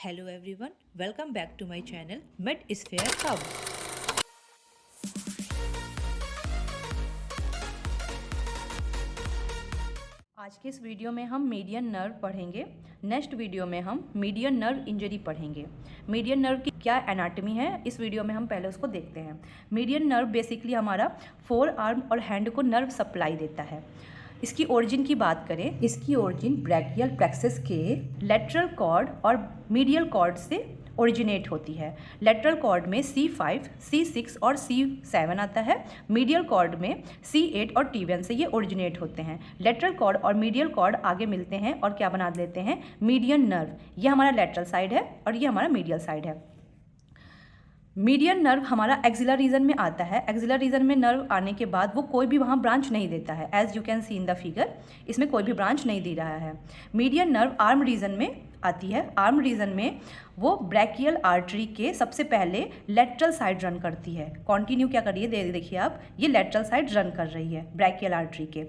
Hello everyone, welcome back to my channel Med Sphere Hub. आज के इस video में हम मीडियन नर्व पढ़ेंगे। नेक्स्ट वीडियो में हम मीडियन नर्व इंजरी पढ़ेंगे। मीडियन नर्व की क्या एनाटॉमी है इस वीडियो में हम पहले उसको देखते हैं। मीडियन नर्व बेसिकली हमारा फोर आर्म और हैंड को नर्व सप्लाई देता है। इसकी ओरिजिन की बात करें, इसकी ओरिजिन ब्रैकियल प्लेक्सस के लेटरल कॉर्ड और मीडियल कॉर्ड से ओरिजिनेट होती है। लेटरल कॉर्ड में C5, C6 और C7 आता है। मीडियल कॉर्ड में C8 और T1 से ये ओरिजिनेट होते हैं। लेटरल कॉर्ड और मीडियल कॉर्ड आगे मिलते हैं और क्या बना देते हैं, मीडियन नर्व। ये हमारा लेटरल साइड है और ये हमारा मीडियल साइड है। मीडियन नर्व हमारा एक्सिलर रीजन में आता है। एक्सिलर रीजन में नर्व आने के बाद वो कोई भी वहाँ ब्रांच नहीं देता है। As you can see in the figure, इसमें कोई भी ब्रांच नहीं दे रहा है। मीडियन नर्व आर्म रीजन में आती है। आर्म रीजन में वो ब्रैकियल आर्टरी के सबसे पहले लेटरल साइड रन करती है। कॉन्टिन्यू क्या करिए, देखिए आप, ये लेटरल साइड रन कर रही है ब्रैकियल आर्टरी के।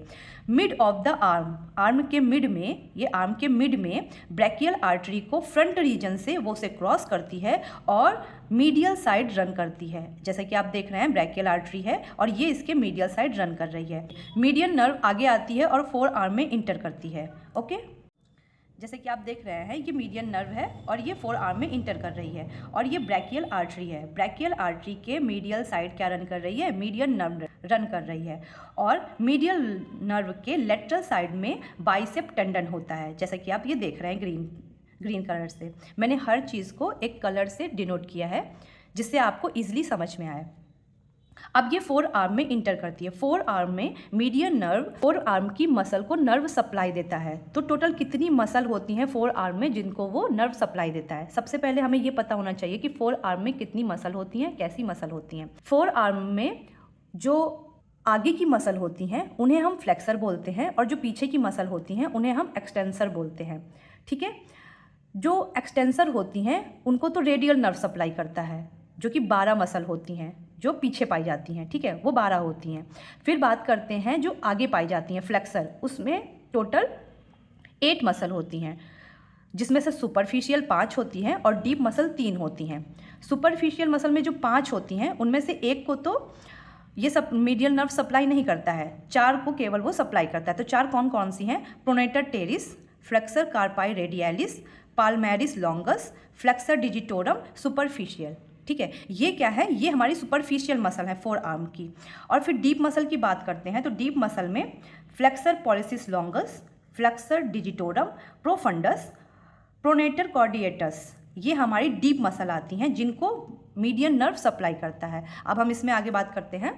Mid of the arm, arm के मिड में, ये आर्म के मिड में ब्रैकियल आर्टरी को फ्रंट रीजन से वो उसे क्रॉस करती है और मीडियल साइड रन करती है। जैसे कि आप देख रहे हैं ब्रैकियल आर्टरी है और ये इसके मीडियल साइड रन कर रही है। मीडियन नर्व आगे आती है और फोर आर्म में इंटर करती है। ओके, जैसे कि आप देख रहे हैं ये मीडियन नर्व है और ये फोर आर्म में इंटर कर रही है और ये ब्रैकियल आर्टरी है। ब्रैकियल आर्टरी के मीडियल साइड क्या रन कर रही है, मीडियन नर्व रन कर रही है। और मीडियल नर्व के लेटरल साइड में बाइसेप टेंडन होता है, जैसे कि आप ये देख रहे हैं ग्रीन कलर से। मैंने हर चीज़ को एक कलर से डिनोट किया है जिससे आपको ईजिली समझ में आए। अब ये फोर आर्म में इंटर करती है। फोर आर्म में मीडियन नर्व फोर आर्म की मसल को नर्व सप्लाई देता है। तो टोटल कितनी मसल होती हैं फोर आर्म में जिनको वो नर्व सप्लाई देता है? सबसे पहले हमें ये पता होना चाहिए कि फोर आर्म में कितनी मसल होती हैं, कैसी मसल होती हैं। फोर आर्म में जो आगे की मसल होती हैं उन्हें हम फ्लेक्सर बोलते हैं और जो पीछे की मसल होती हैं उन्हें हम एक्सटेंसर बोलते हैं। ठीक है, जो एक्सटेंसर होती हैं उनको तो रेडियल नर्व सप्लाई करता है, जो कि 12 मसल होती हैं जो पीछे पाई जाती हैं। ठीक है, वो 12 होती हैं। फिर बात करते हैं जो आगे पाई जाती हैं फ्लेक्सर, उसमें टोटल 8 मसल होती हैं, जिसमें से सुपरफिशियल 5 होती हैं और डीप मसल 3 होती हैं। सुपरफिशियल मसल में जो 5 होती हैं उनमें से एक को तो ये सब मीडियल नर्व सप्लाई नहीं करता है, 4 को केवल वो सप्लाई करता है। तो 4 कौन कौन सी हैं? Pronator teres, flexor carpi radialis, palmaris longus, flexor digitorum, superficial. ठीक है, ये क्या है, ये हमारी सुपरफिशियल मसल है फोर आर्म की। और फिर डीप मसल की बात करते हैं तो डीप मसल में flexor pollicis longus, flexor digitorum, profundus, pronator quadratus, ये हमारी डीप मसल आती हैं जिनको मीडियन नर्व सप्लाई करता है। अब हम इसमें आगे बात करते हैं।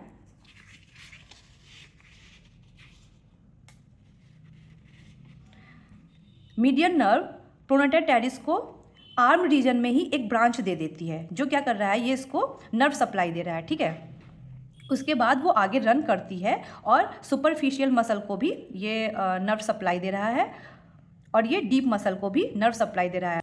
मीडियन नर्व प्रोनेटर टेरिस को आर्म रीजन में ही एक ब्रांच दे देती है, जो क्या कर रहा है, ये इसको नर्व सप्लाई दे रहा है। ठीक है, उसके बाद वो आगे रन करती है और सुपरफिशियल मसल को भी ये नर्व सप्लाई दे रहा है और ये डीप मसल को भी नर्व सप्लाई दे रहा है।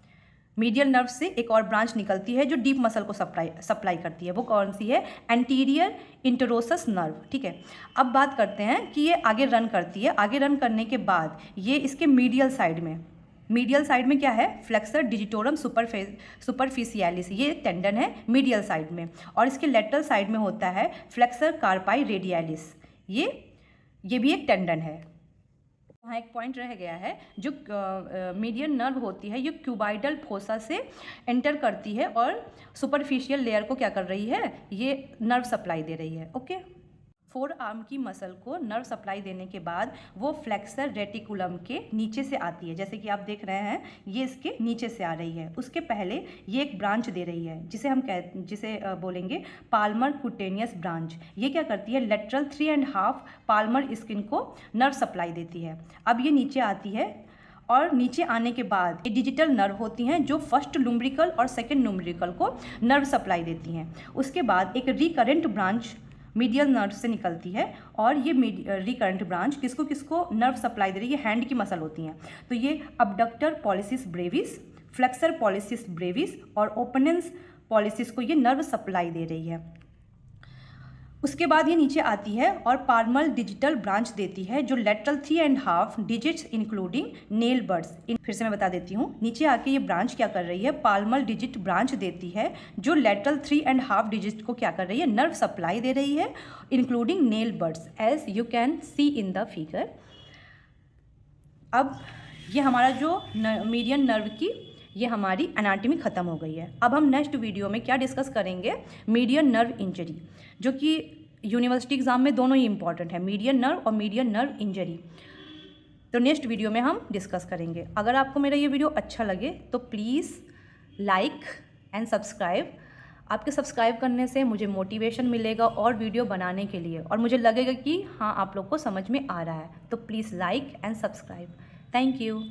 मीडियल नर्व से एक और ब्रांच निकलती है जो डीप मसल को सप्लाई करती है। वो कौन सी है? Anterior interosseous nerve. ठीक है, अब बात करते हैं कि ये आगे रन करती है। आगे रन करने के बाद ये इसके मीडियल साइड में क्या है, फ्लेक्सर डिजिटोरम सुपरफिशियलिस, ये टेंडन है मीडियल साइड में। और इसके लेटरल साइड में होता है फ्लेक्सर कार्पाई रेडियलिस, ये भी एक टेंडन है। यहाँ एक पॉइंट रह गया है, जो मीडियन नर्व होती है ये क्यूबाइडल फोसा से एंटर करती है और सुपरफिशियल लेयर को क्या कर रही है, ये नर्व सप्लाई दे रही है। ओके, फोर आर्म की मसल को नर्व सप्लाई देने के बाद वो फ्लेक्सर रेटिकुलम के नीचे से आती है, जैसे कि आप देख रहे हैं ये इसके नीचे से आ रही है। उसके पहले ये एक ब्रांच दे रही है जिसे बोलेंगे पाल्मर कुटेनियस ब्रांच। ये क्या करती है, लेटरल 3.5 पाल्मर स्किन को नर्व सप्लाई देती है। अब ये नीचे आती है और नीचे आने के बाद ये डिजिटल नर्व होती हैं जो फर्स्ट लुम्ब्रिकल और सेकेंड लुम्ब्रिकल को नर्व सप्लाई देती हैं। उसके बाद एक रिकरेंट ब्रांच मीडियल नर्व से निकलती है और ये रिकरेंट ब्रांच किसको किसको नर्व सप्लाई दे रही है, हैंड की मसल होती हैं। तो ये abductor pollicis Brevis, flexor pollicis Brevis और ओपनेंस पॉलिसिस को ये नर्व सप्लाई दे रही है। उसके बाद ये नीचे आती है और पाल्मल डिजिटल ब्रांच देती है जो lateral 3.5 digits including nail birds. फिर से मैं बता देती हूँ, नीचे आके ये ब्रांच क्या कर रही है, पाल्मल डिजिट ब्रांच देती है जो लेटरल 3.5 डिजिट को क्या कर रही है, नर्व सप्लाई दे रही है including nail birds as you can see in the figure. अब ये हमारा जो मीडियन नर्व की ये हमारी एनाटॉमी ख़त्म हो गई है। अब हम नेक्स्ट वीडियो में क्या डिस्कस करेंगे, मीडियन नर्व इंजरी, जो कि यूनिवर्सिटी एग्जाम में दोनों ही इंपॉर्टेंट है, मीडियन नर्व और मीडियन नर्व इंजरी। तो नेक्स्ट वीडियो में हम डिस्कस करेंगे। अगर आपको मेरा ये वीडियो अच्छा लगे तो प्लीज़ लाइक एंड सब्सक्राइब। आपके सब्सक्राइब करने से मुझे मोटिवेशन मिलेगा और वीडियो बनाने के लिए, और मुझे लगेगा कि हाँ आप लोग को समझ में आ रहा है। तो please like and subscribe. Thank you.